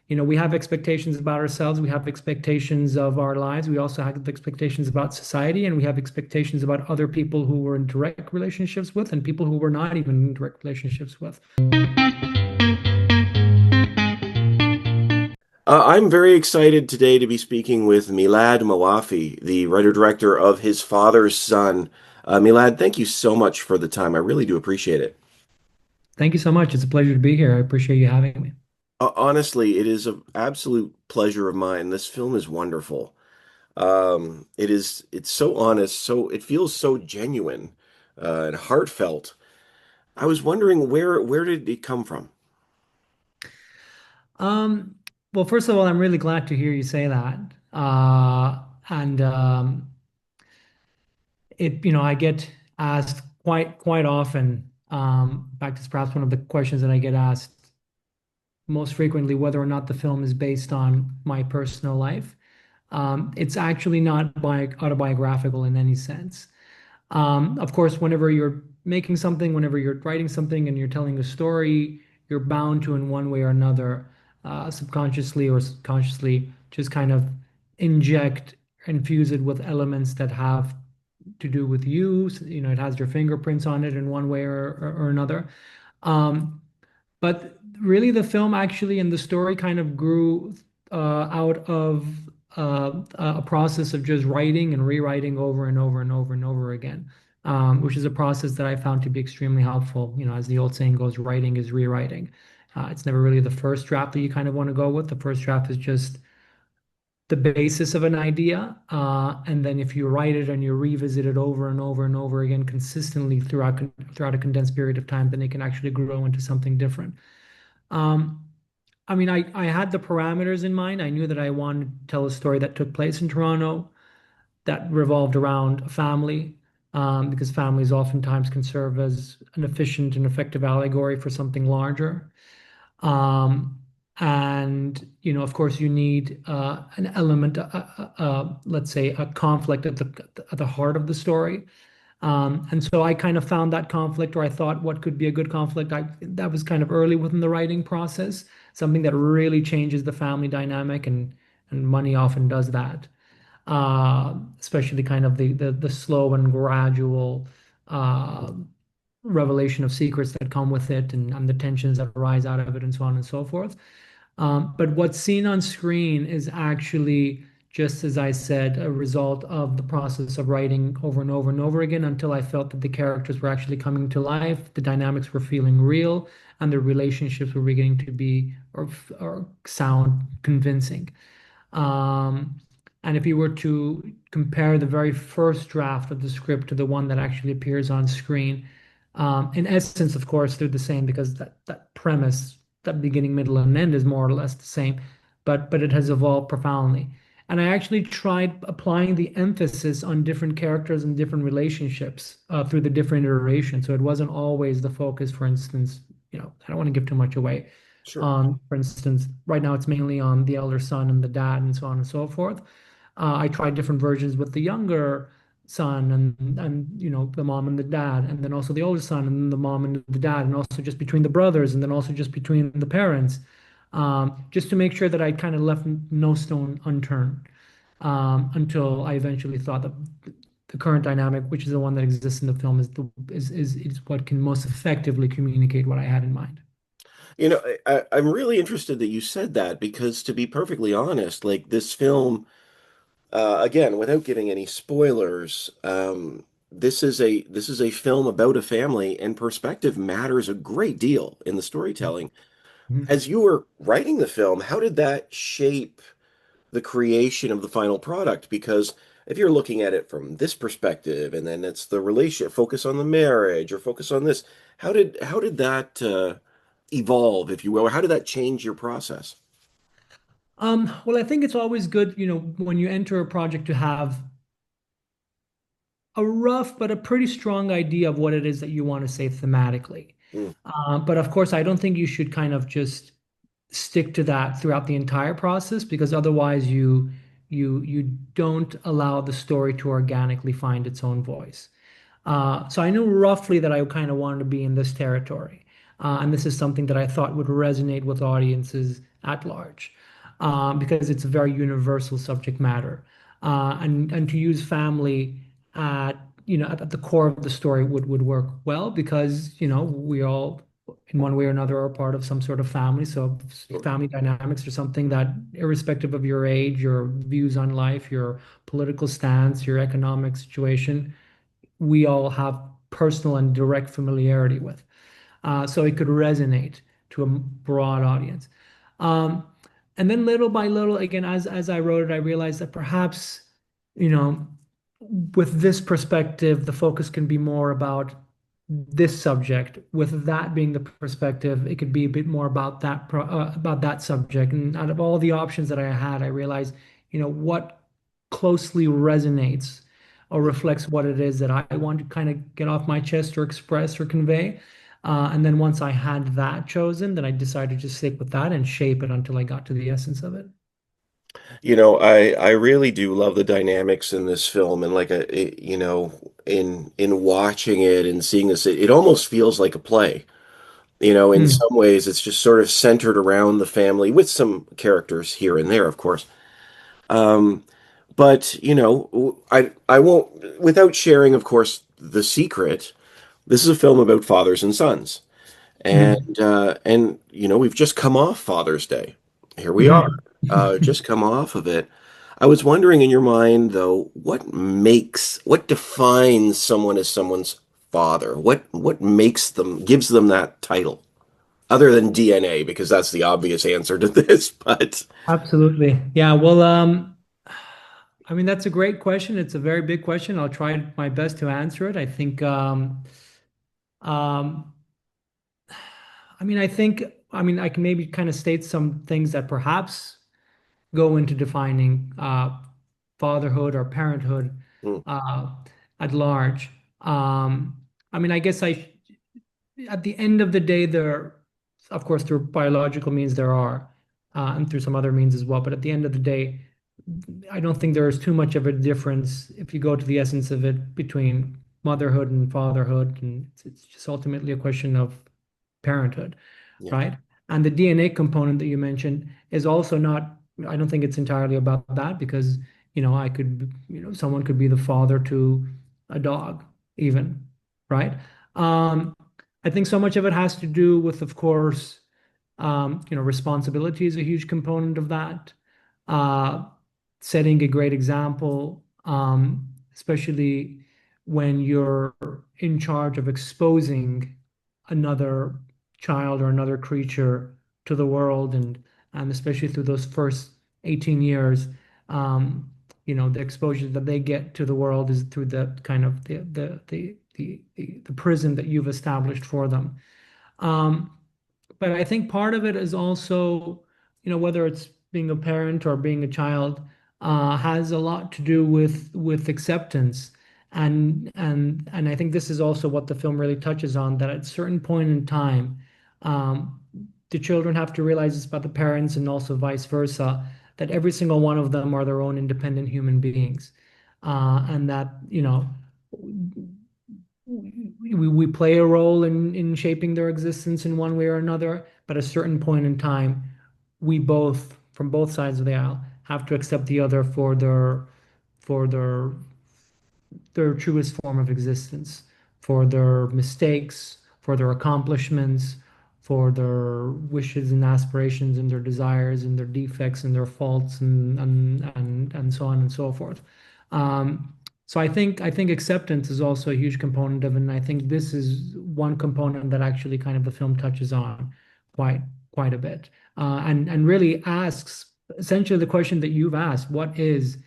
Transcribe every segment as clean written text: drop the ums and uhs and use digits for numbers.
we have expectations about ourselves, we have expectations of our lives, we also have expectations about society, and we have expectations about other people who we're in direct relationships with and people who we're not even in direct relationships with. I'm very excited today to be speaking with Meelad Moaphi, the writer-director of His Father's Son. Meelad, thank you so much for the time. I really do appreciate it. Thank you so much. It's a pleasure to be here. I appreciate you having me. Honestly, it is an absolute pleasure of mine. This film is wonderful. It's so honest, it feels so genuine, and heartfelt. I was wondering where did it come from? Um, well, first of all, I'm really glad to hear you say that. And I get asked quite often. In fact, it's perhaps one of the questions that I get asked most frequently, whether or not the film is based on my personal life. It's actually not autobiographical in any sense. Of course, whenever you're making something, whenever you're writing something and you're telling a story, you're bound to, in one way or another, subconsciously or consciously, just kind of infuse it with elements that have to do with you. So, it has your fingerprints on it in one way or another. Um, but really, the film actually and the story kind of grew out of a process of just writing and rewriting over and over and over and over again, which is a process that I found to be extremely helpful. As the old saying goes, writing is rewriting. It's never really the first draft that you kind of want to go with. The first draft is just the basis of an idea. And then if you write it and you revisit it over and over and over again consistently throughout a condensed period of time, then it can actually grow into something different. Um, I mean, I had the parameters in mind. I knew that I wanted to tell a story that took place in Toronto that revolved around a family, because families oftentimes can serve as an efficient and effective allegory for something larger. Um, and of course, you need an element, let's say, a conflict at the heart of the story. And so I kind of found that conflict, or I thought what could be a good conflict. That was kind of early within the writing process, something that really changes the family dynamic, and money often does that. Especially kind of the slow and gradual uh, revelation of secrets that come with it, and the tensions that arise out of it, and so on and so forth. But what's seen on screen is actually, just as I said, a result of the process of writing over and over and over again until I felt that the characters were actually coming to life, the dynamics were feeling real, and the relationships were beginning to be or sound convincing. Um, and if you were to compare the very first draft of the script to the one that actually appears on screen, in essence, of course, they're the same because that premise, that beginning, middle, and end is more or less the same, but it has evolved profoundly. And I actually tried applying the emphasis on different characters and different relationships through the different iterations. So it wasn't always the focus, for instance, I don't want to give too much away. Sure. For instance, right now it's mainly on the elder son and the dad and so on and so forth. I tried different versions with the younger son and the mom and the dad, and then also the older son and the mom and the dad, and also just between the brothers, and then also just between the parents, just to make sure that I kind of left no stone unturned, until I eventually thought that the current dynamic, which is the one that exists in the film, is what can most effectively communicate what I had in mind. I'm really interested that you said that because to be perfectly honest, like this film, again, without giving any spoilers, this is a film about a family, and perspective matters a great deal in the storytelling. Mhm. As you were writing the film, how did that shape the creation of the final product? Because if you're looking at it from this perspective, and then it's the relationship, focus on the marriage or focus on this, how did that evolve, if you will, or how did that change your process? Well, I think it's always good, when you enter a project to have a rough but a pretty strong idea of what it is that you want to say thematically. Mm, But of course, I don't think you should kind of just stick to that throughout the entire process, because otherwise you don't allow the story to organically find its own voice. So I knew roughly that I kind of wanted to be in this territory. And this is something that I thought would resonate with audiences at large, because it's a very universal subject matter. And to use family at at the core of the story would work well because we all in one way or another are part of some sort of family. So family dynamics are something that, irrespective of your age, your views on life, your political stance, your economic situation, we all have personal and direct familiarity with. So it could resonate to a broad audience. Um, and then little by little, again, as I wrote it, I realized that perhaps, you know, with this perspective, the focus can be more about this subject. With that being the perspective, it could be a bit more about about that subject. And out of all the options that I had, I realized, what closely resonates or reflects what it is that I want to kind of get off my chest or express or convey. And then once I had that chosen, then I decided to stick with that and shape it until I got to the essence of it. I really do love the dynamics in this film, and in watching it and seeing this, it almost feels like a play. In Hmm. some ways, it's just sort of centered around the family with some characters here and there, of course. Um, but I won't, without sharing, of course, the secret. This is a film about fathers and sons, Hmm. and we've just come off Father's Day. Here we are, Hmm. just come off of it. I was wondering, in your mind, though, what defines someone as someone's father? What makes them, gives them that title? Other than DNA, because that's the obvious answer to this. But Absolutely. Yeah. Well, I mean, that's a great question. It's a very big question. I'll try my best to answer it. Um, I mean, I can maybe kind of state some things that perhaps go into defining fatherhood or parenthood mm, uh, at large. Um, I mean, I guess at the end of the day, of course, through biological means there are, and through some other means as well. But at the end of the day, I don't think there is too much of a difference if you go to the essence of it between motherhood and fatherhood, and it's just ultimately a question of parenthood, yeah, right? And the DNA component that you mentioned is also not, I don't think it's entirely about that because, someone could be the father to a dog, even, right? Um, I think so much of it has to do with, of course, responsibility is a huge component of that. Uh, Setting a great example, especially when you're in charge of exposing another child or another creature to the world, and especially through those first 18 years, the exposure that they get to the world is through the kind of the prison that you've established for them. Um, but I think part of it is also, whether it's being a parent or being a child, has a lot to do with acceptance. And I think this is also what the film really touches on, that at a certain point in time, um, the children have to realize it's about the parents and also vice versa, that every single one of them are their own independent human beings. And that, we play a role in shaping their existence in one way or another, but at a certain point in time, we both, from both sides of the aisle, have to accept the other for their truest form of existence, for their mistakes, for their accomplishments, for their wishes and aspirations and their desires and their defects and their faults and so on and so forth. So I think acceptance is also a huge component of it, and I think this is one component that actually kind of the film touches on quite quite a bit, and really asks essentially the question that you've asked: what is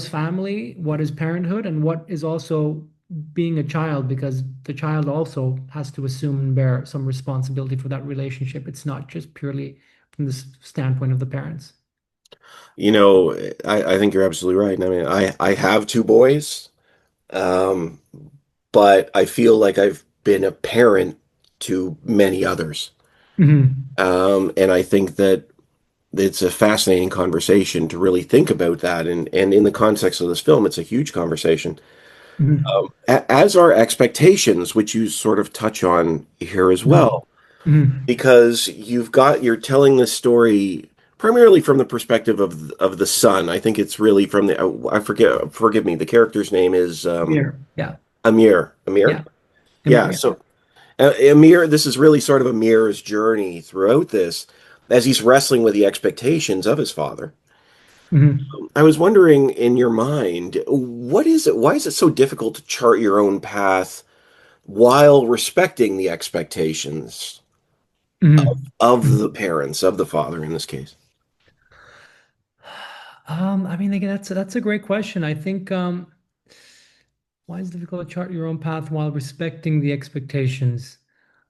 family, what is parenthood, and what is also being a child, because the child also has to assume and bear some responsibility for that relationship. It's not just purely from the standpoint of the parents. you know, I think you're absolutely right. And I mean, I have two boys, um, but I feel like I've been a parent to many others. Hmm. And I think that it's a fascinating conversation to really think about that. And in the context of this film, it's a huge conversation. Hmm. As are expectations, which you sort of touch on here as Hmm. well. Hmm. because you're telling this story primarily from the perspective of the son. I think it's really from the I forgive me, the character's name is Amir. Yeah. Amir. Amir? Yeah. Amir. Yeah, Yeah. so Amir, this is really sort of Amir's journey throughout this as he's wrestling with the expectations of his father. Hmm. I was wondering in your mind, what is it? Why is it so difficult to chart your own path while respecting the expectations of the Hmm. parents, of the father in this case? I mean, again, that's a great question. I think why is it difficult to chart your own path while respecting the expectations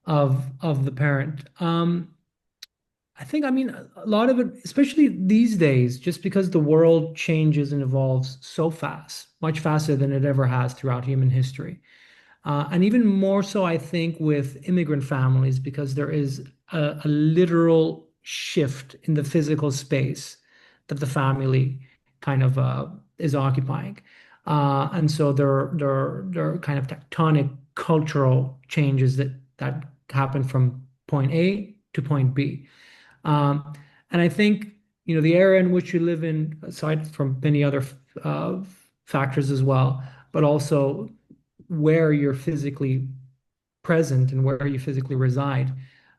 of the parent? I think, I mean, a lot of it, especially these days, just because the world changes and evolves so fast, much faster than it ever has throughout human history. And even more so, I think, with immigrant families, because there is a literal shift in the physical space that the family kind of is occupying. And so there are kind of tectonic cultural changes that happen from point A to point B. Um, and I think, the area in which you live in, aside from many other uh, factors as well, but also where you're physically present and where you physically reside,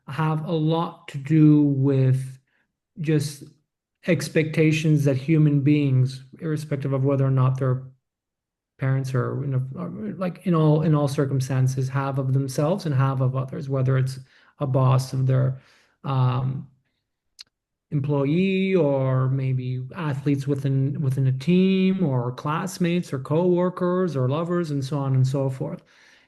have a lot to do with just expectations that human beings, irrespective of whether or not they're parents or, like in all circumstances, have of themselves and have of others, whether it's a boss of their um, employee, or maybe athletes within a team, or classmates or co-workers or lovers, and so on and so forth.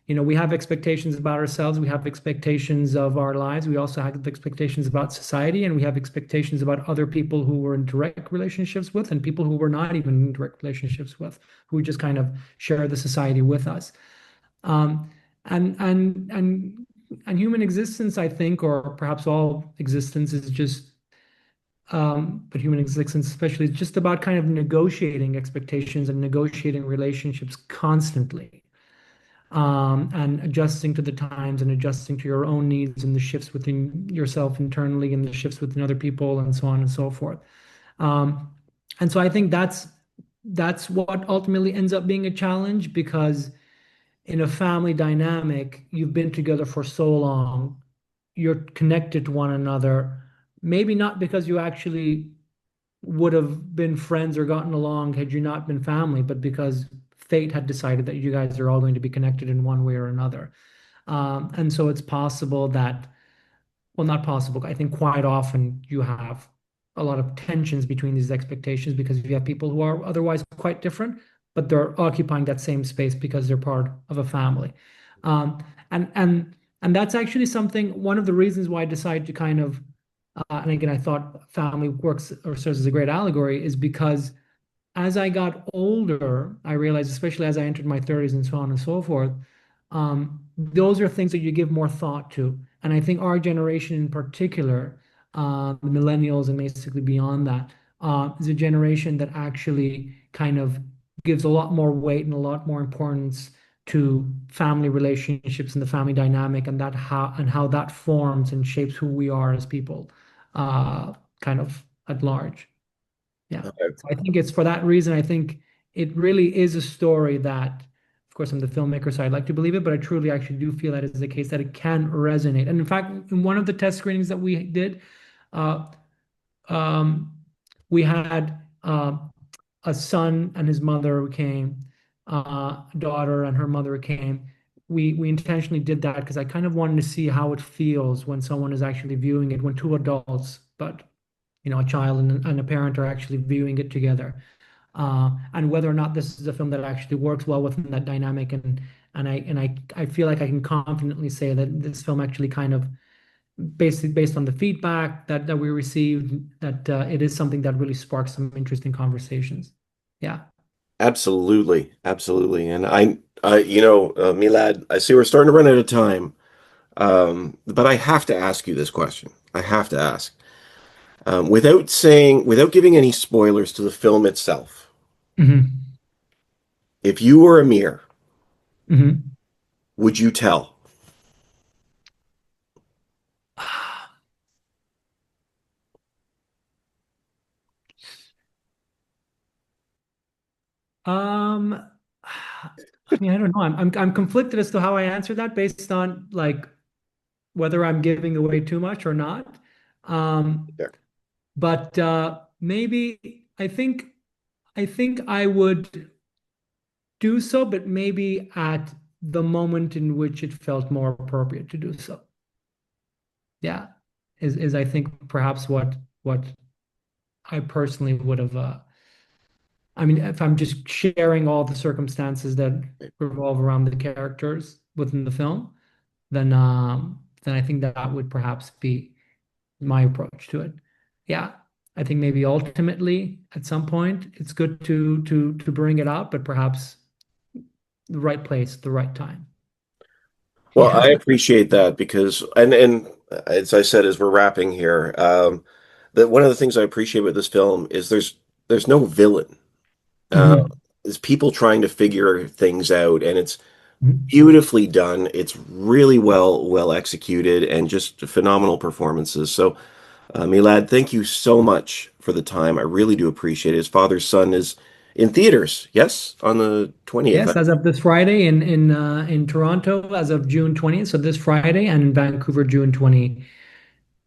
We have expectations about ourselves, we have expectations of our lives, we also have expectations about society, and we have expectations about other people who we're in direct relationships with, and people who we're not even in direct relationships with, who just kind of share the society with us. um, and human existence, I think, or perhaps all existence, is just but human existence especially, is just about kind of negotiating expectations and negotiating relationships constantly, and adjusting to the times and adjusting to your own needs and the shifts within yourself internally and the shifts within other people and so on and so forth. Um, and so I think that's what ultimately ends up being a challenge, because in a family dynamic, you've been together for so long, you're connected to one another, maybe not because you actually would have been friends or gotten along had you not been family, but because fate had decided that you guys are all going to be connected in one way or another. And so it's possible that, well, not possible, I think quite often you have a lot of tensions between these expectations, because you have people who are otherwise quite different, but they're occupying that same space because they're part of a family. Um, and that's actually something, one of the reasons why I decided to kind of, and again, I thought family works or serves as a great allegory, is because as I got older, I realized, especially as I entered my 30s and so on and so forth, those are things that you give more thought to. And I think our generation in particular, the millennials and basically beyond that, is a generation that actually kind of gives a lot more weight and a lot more importance to family relationships and the family dynamic, and how that forms and shapes who we are as people, kind of at large. Yeah. So I think it's for that reason, I think it really is a story that, of course, I'm the filmmaker, so I'd like to believe it, but I truly actually do feel that is the case, that it can resonate. And in fact, in one of the test screenings that we did, uh, um, we had a son and his mother came, daughter and her mother came. We intentionally did that because I kind of wanted to see how it feels when someone is actually viewing it, when two adults, but a child and a parent are actually viewing it together, and whether or not this is a film that actually works well within that dynamic. And I feel like I can confidently say that this film actually kind of, basically based on the feedback that we received, that it is something that really sparks some interesting conversations. Yeah. Absolutely, absolutely. And Meelad, I see we're starting to run out of time. But I have to ask you this question. I have to ask. Without giving any spoilers to the film itself, Hmm. if you were Amir, Hmm. would you tell? Um, I mean, I don't know. I'm conflicted as to how I answer that based on like whether I'm giving away too much or not. Um, There. but maybe I think I would do so, but maybe at the moment in which it felt more appropriate to do so. Yeah, is I think perhaps what I personally would have. I mean, if I'm just sharing all the circumstances that revolve around the characters within the film, then I think that would perhaps be my approach to it. Yeah, I think maybe ultimately at some point it's good to bring it out, but perhaps the right place, the right time. Well, Yeah. I appreciate that because, and as I said, as we're wrapping here, that one of the things I appreciate with this film is there's no villain. Uh, Mhm. it's people trying to figure things out, and it's Mhm. beautifully done. It's really well executed, and just phenomenal performances. So, Meelad, thank you so much for the time. I really do appreciate it. His Father's Son is in theaters, yes, on the 20th. Yes, as of this Friday in Toronto, as of June 20th, so this Friday, and in Vancouver, June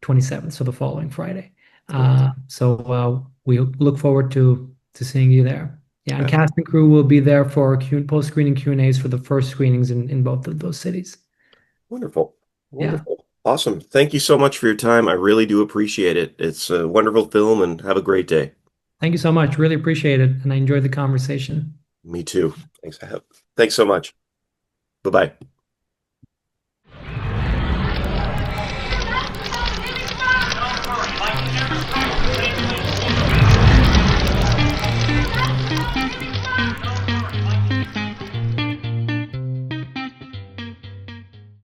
27th, so the following Friday. So we look forward to seeing you there. Yeah, and cast and crew will be there for post-screening Q&As for the first screenings in both of those cities. Wonderful. Yeah. Wonderful. Awesome. Thank you so much for your time. I really do appreciate it. It's a wonderful film and have a great day. Thank you so much. Really appreciate it, and I enjoyed the conversation. Me too. Thanks. Thanks so much. Bye-bye.